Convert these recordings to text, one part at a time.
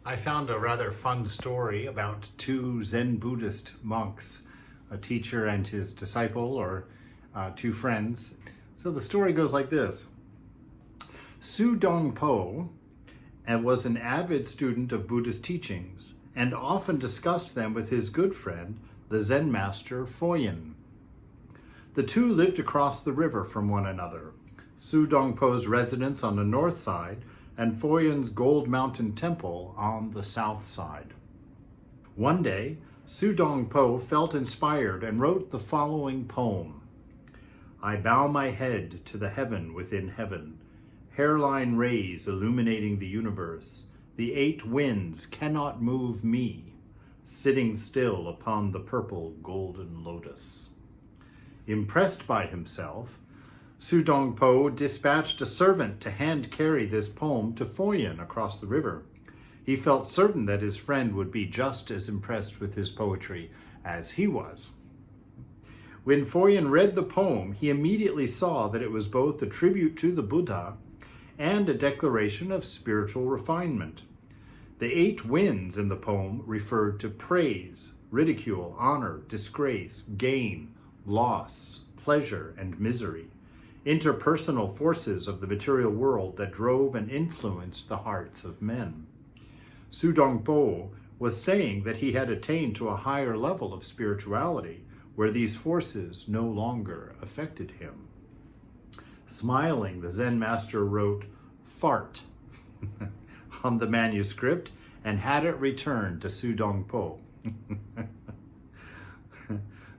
I found a rather fun story about two Zen Buddhist monks, a teacher and his disciple, or two friends. So the story goes like this. Su Dong Po was an avid student of Buddhist teachings and often discussed them with his good friend, the Zen master Foyin. The two lived across the river from one another. Su Dong Po's residence on the north side and Foyin's Gold Mountain Temple on the south side. One day, Su Dong Po felt inspired and wrote the following poem. I bow my head to the heaven within heaven, hairline rays illuminating the universe. The 8 winds cannot move me, sitting still upon the purple golden lotus. Impressed by himself, Su Dong Po dispatched a servant to hand carry this poem to Foyin across the river. He felt certain that his friend would be just as impressed with his poetry as he was. When Foyin read the poem, he immediately saw that it was both a tribute to the Buddha and a declaration of spiritual refinement. The 8 winds in the poem referred to praise, ridicule, honor, disgrace, gain, loss, pleasure, and misery, interpersonal forces of the material world that drove and influenced the hearts of men. Su Dong Po was saying that he had attained to a higher level of spirituality where these forces no longer affected him. Smiling, the Zen master wrote "fart" on the manuscript and had it returned to Su Dong Po.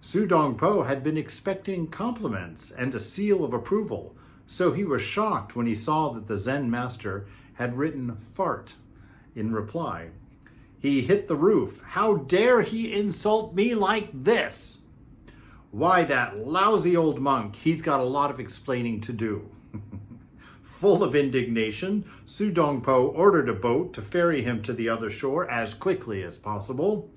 Su Dong Po had been expecting compliments and a seal of approval, so he was shocked when he saw that the Zen master had written "fart" in reply. He hit the roof. How dare he insult me like this? Why, that lousy old monk, he's got a lot of explaining to do. Full of indignation, Su Dong Po ordered a boat to ferry him to the other shore as quickly as possible.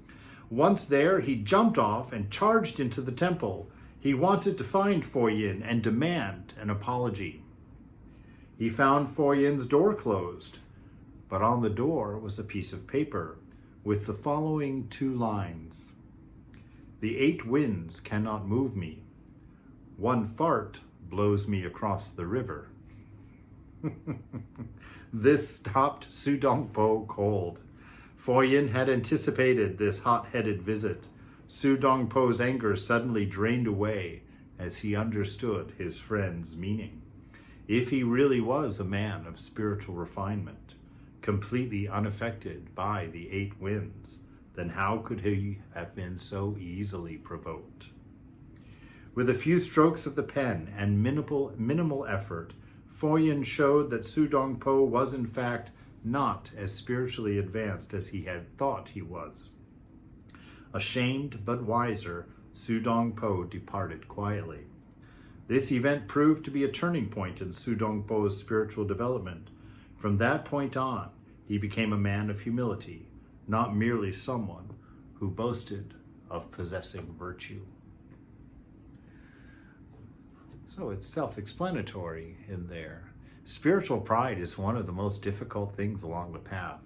Once there, he jumped off and charged into the temple. He wanted to find Foyin and demand an apology. He found Foyin's door closed, but on the door was a piece of paper with the following 2 lines. The 8 winds cannot move me. 1 fart blows me across the river. This stopped Su Dong Po cold. Foyin had anticipated this hot-headed visit. Su Dong Po's anger suddenly drained away as he understood his friend's meaning. If he really was a man of spiritual refinement, completely unaffected by the 8 winds, then how could he have been so easily provoked? With a few strokes of the pen and minimal effort, Foyin showed that Su Dong Po was in fact not as spiritually advanced as he had thought he was. Ashamed but wiser, Su Dong Po departed quietly. This event proved to be a turning point in Su Dong Po's spiritual development. From that point on, he became a man of humility, not merely someone who boasted of possessing virtue. So it's self-explanatory in there. Spiritual pride is one of the most difficult things along the path.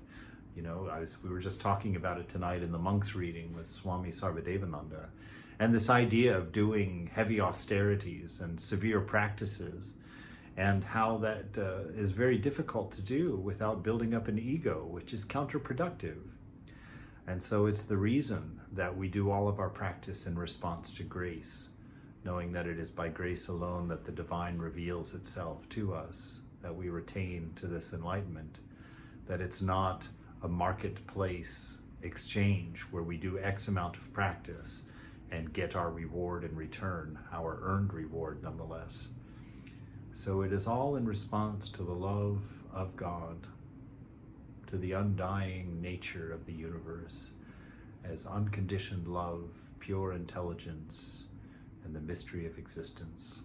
You know, we were just talking about it tonight in the monks reading with Swami Sarvadevananda. And this idea of doing heavy austerities and severe practices, and how that is very difficult to do without building up an ego, which is counterproductive. And so it's the reason that we do all of our practice in response to grace, knowing that it is by grace alone that the divine reveals itself to us, that we retain to this enlightenment, that it's not a marketplace exchange where we do X amount of practice and get our reward in return, our earned reward nonetheless. So it is all in response to the love of God, to the undying nature of the universe as unconditioned love, pure intelligence, and the mystery of existence.